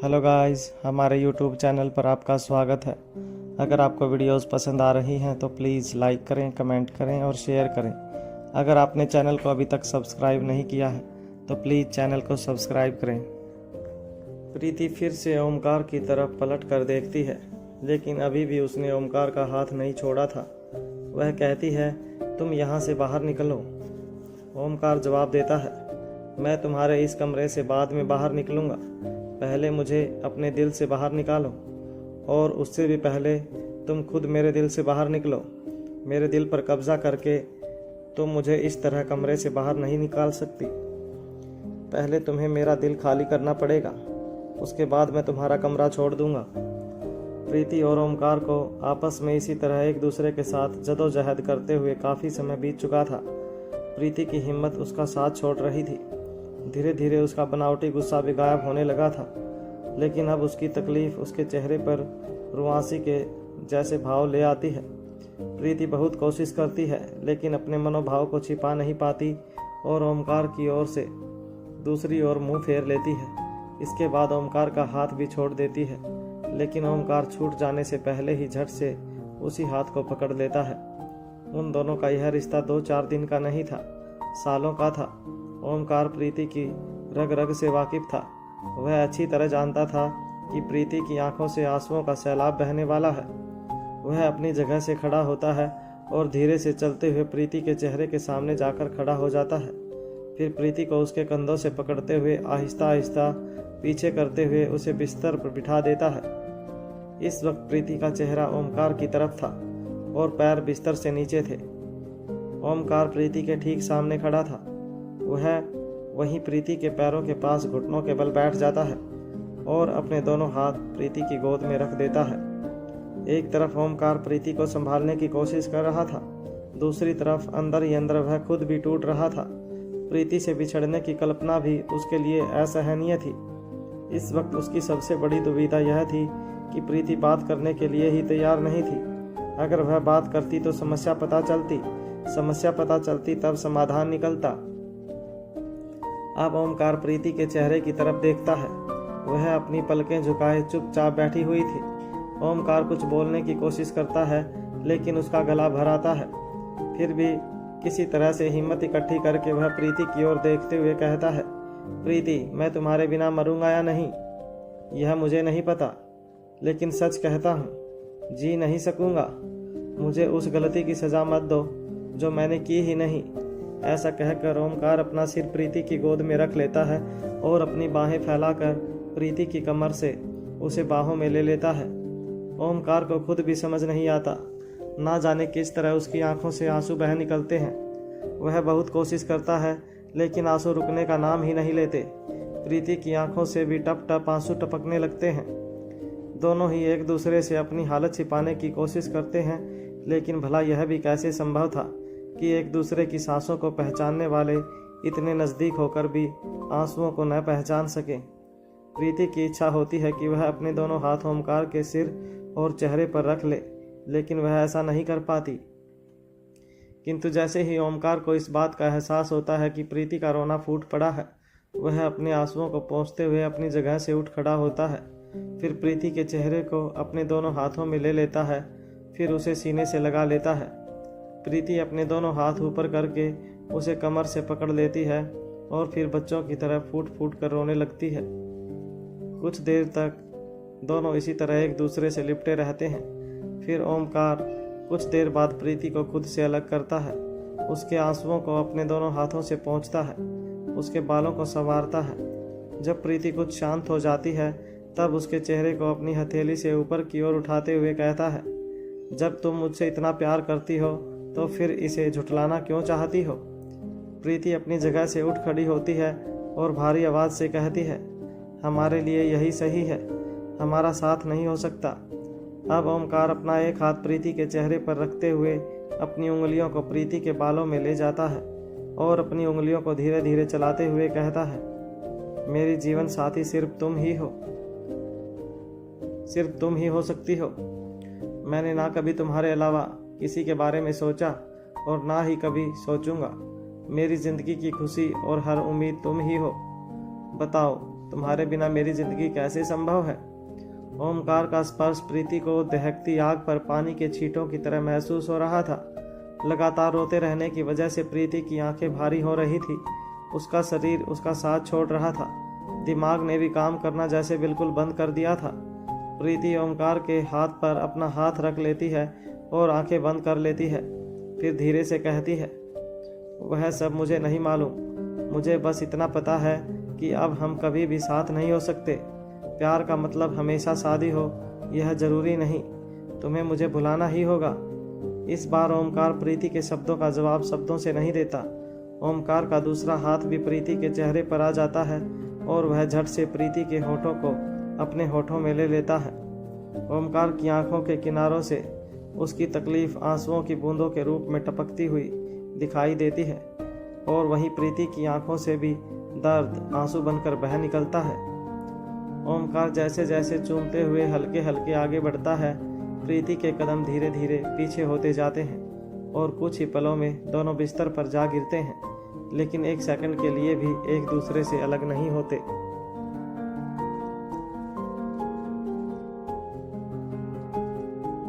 Hello guys, हमारे YouTube channel पर आपका स्वागत है। अगर आपको वीडियोस पसंद आ रही हैं तो प्लीज़ लाइक करें, कमेंट करें और शेयर करें। अगर आपने चैनल को अभी तक सब्सक्राइब नहीं किया है तो प्लीज़ चैनल को सब्सक्राइब करें। प्रीति फिर से ओमकार की तरफ पलट कर देखती है, लेकिन अभी भी उसने ओमकार का हाथ नहीं छोड़ा था। वह कहती है, तुम यहाँ से बाहर निकलो। ओमकार जवाब देता है, मैं तुम्हारे इस कमरे से बाद में बाहर निकलूँगा। पहले मुझे अपने दिल से बाहर निकालो, और उससे भी पहले तुम खुद मेरे दिल से बाहर निकलो। मेरे दिल पर कब्जा करके तुम मुझे इस तरह कमरे से बाहर नहीं निकाल सकती। पहले तुम्हें मेरा दिल खाली करना पड़ेगा, उसके बाद मैं तुम्हारा कमरा छोड़ दूंगा। प्रीति और ओमकार को आपस में इसी तरह एक दूसरे के साथ जदोजहद करते हुए काफ़ी समय बीत चुका था। प्रीति की हिम्मत उसका साथ छोड़ रही थी। धीरे धीरे उसका बनावटी गुस्सा भी गायब होने लगा था, लेकिन अब उसकी तकलीफ उसके चेहरे पर रुआंसी के जैसे भाव ले आती है। प्रीति बहुत कोशिश करती है, लेकिन अपने मनोभाव को छिपा नहीं पाती और ओमकार की ओर से दूसरी ओर मुंह फेर लेती है। इसके बाद ओमकार का हाथ भी छोड़ देती है, लेकिन ओमकार छूट जाने से पहले ही झट से उसी हाथ को पकड़ लेता है। उन दोनों का यह रिश्ता 2-4 दिन का नहीं था, सालों का था। ओमकार प्रीति की रग रग से वाकिफ था। वह अच्छी तरह जानता था कि प्रीति की आंखों से आंसुओं का सैलाब बहने वाला है। वह अपनी जगह से खड़ा होता है और धीरे से चलते हुए प्रीति के चेहरे के सामने जाकर खड़ा हो जाता है। फिर प्रीति को उसके कंधों से पकड़ते हुए आहिस्ता आहिस्ता पीछे करते हुए उसे बिस्तर पर बिठा देता है। इस वक्त प्रीति का चेहरा ओमकार की तरफ था और पैर बिस्तर से नीचे थे। ओमकार प्रीति के ठीक सामने खड़ा था। वह वहीं प्रीति के पैरों के पास घुटनों के बल बैठ जाता है और अपने दोनों हाथ प्रीति की गोद में रख देता है। एक तरफ ओमकार प्रीति को संभालने की कोशिश कर रहा था, दूसरी तरफ अंदर ही अंदर वह खुद भी टूट रहा था। प्रीति से बिछड़ने की कल्पना भी उसके लिए असहनीय थी। इस वक्त उसकी सबसे बड़ी दुविधा यह थी कि प्रीति बात करने के लिए ही तैयार नहीं थी। अगर वह बात करती तो समस्या पता चलती तब समाधान निकलता। अब ओमकार प्रीति के चेहरे की तरफ देखता है। वह अपनी पलकें झुकाए चुपचाप बैठी हुई थी। ओमकार कुछ बोलने की कोशिश करता है, लेकिन उसका गला भर आता है। फिर भी किसी तरह से हिम्मत इकट्ठी करके वह प्रीति की ओर देखते हुए कहता है, प्रीति, मैं तुम्हारे बिना मरूंगा या नहीं यह मुझे नहीं पता, लेकिन सच कहता हूँ, जी नहीं सकूंगा। मुझे उस गलती की सजा मत दो जो मैंने की ही नहीं। ऐसा कहकर ओमकार अपना सिर प्रीति की गोद में रख लेता है और अपनी बाहें फैलाकर प्रीति की कमर से उसे बाहों में ले लेता है। ओमकार को खुद भी समझ नहीं आता, ना जाने किस तरह उसकी आंखों से आंसू बह निकलते हैं। वह बहुत कोशिश करता है, लेकिन आंसू रुकने का नाम ही नहीं लेते। प्रीति की आंखों से भी टप टप आंसू टपकने लगते हैं। दोनों ही एक दूसरे से अपनी हालत छिपाने की कोशिश करते हैं, लेकिन भला यह भी कैसे संभव था कि एक दूसरे की सांसों को पहचानने वाले इतने नज़दीक होकर भी आंसुओं को न पहचान सके। प्रीति की इच्छा होती है कि वह अपने दोनों हाथ ओमकार के सिर और चेहरे पर रख ले, लेकिन वह ऐसा नहीं कर पाती। किंतु जैसे ही ओमकार को इस बात का एहसास होता है कि प्रीति का रोना फूट पड़ा है, वह अपने आंसुओं को पोंछते हुए अपनी जगह से उठ खड़ा होता है। फिर प्रीति के चेहरे को अपने दोनों हाथों में ले लेता है, फिर उसे सीने से लगा लेता है। प्रीति अपने दोनों हाथ ऊपर करके उसे कमर से पकड़ लेती है और फिर बच्चों की तरह फूट फूट कर रोने लगती है। कुछ देर तक दोनों इसी तरह एक दूसरे से लिपटे रहते हैं। फिर ओमकार कुछ देर बाद प्रीति को खुद से अलग करता है, उसके आंसुओं को अपने दोनों हाथों से पोंछता है, उसके बालों को संवारता है। जब प्रीति कुछ शांत हो जाती है, तब उसके चेहरे को अपनी हथेली से ऊपर की ओर उठाते हुए कहता है, जब तुम मुझसे इतना प्यार करती हो तो फिर इसे झुठलाना क्यों चाहती हो। प्रीति अपनी जगह से उठ खड़ी होती है और भारी आवाज़ से कहती है, हमारे लिए यही सही है, हमारा साथ नहीं हो सकता। अब ओमकार अपना एक हाथ प्रीति के चेहरे पर रखते हुए अपनी उंगलियों को प्रीति के बालों में ले जाता है और अपनी उंगलियों को धीरे धीरे चलाते हुए कहता है, मेरी जीवन साथी सिर्फ तुम ही हो सकती हो। मैंने ना कभी तुम्हारे अलावा किसी के बारे में सोचा और ना ही कभी सोचूंगा। मेरी जिंदगी की खुशी और हर उम्मीद तुम ही हो। बताओ तुम्हारे बिना मेरी जिंदगी कैसे संभव है। ओमकार का स्पर्श प्रीति को दहकती आग पर पानी के छींटों की तरह महसूस हो रहा था। लगातार रोते रहने की वजह से प्रीति की आंखें भारी हो रही थी। उसका शरीर उसका साथ छोड़ रहा था। दिमाग ने भी काम करना जैसे बिल्कुल बंद कर दिया था। प्रीति ओमकार के हाथ पर अपना हाथ रख लेती है और आंखें बंद कर लेती है। फिर धीरे से कहती है, वह सब मुझे नहीं मालूम। मुझे बस इतना पता है कि अब हम कभी भी साथ नहीं हो सकते। प्यार का मतलब हमेशा शादी हो, यह जरूरी नहीं। तुम्हें मुझे भुलाना ही होगा। इस बार ओमकार प्रीति के शब्दों का जवाब शब्दों से नहीं देता। ओमकार का दूसरा हाथ भी प्रीति के चेहरे पर आ जाता है और वह झट से प्रीति के होठों को अपने होठों में ले लेता है। ओमकार की आंखों के किनारों से उसकी तकलीफ आंसुओं की बूंदों के रूप में टपकती हुई दिखाई देती है और वहीं प्रीति की आंखों से भी दर्द आंसू बनकर बह निकलता है। ओमकार जैसे जैसे चूमते हुए हल्के हल्के आगे बढ़ता है, प्रीति के कदम धीरे धीरे पीछे होते जाते हैं और कुछ ही पलों में दोनों बिस्तर पर जा गिरते हैं, लेकिन एक सेकंड के लिए भी एक दूसरे से अलग नहीं होते।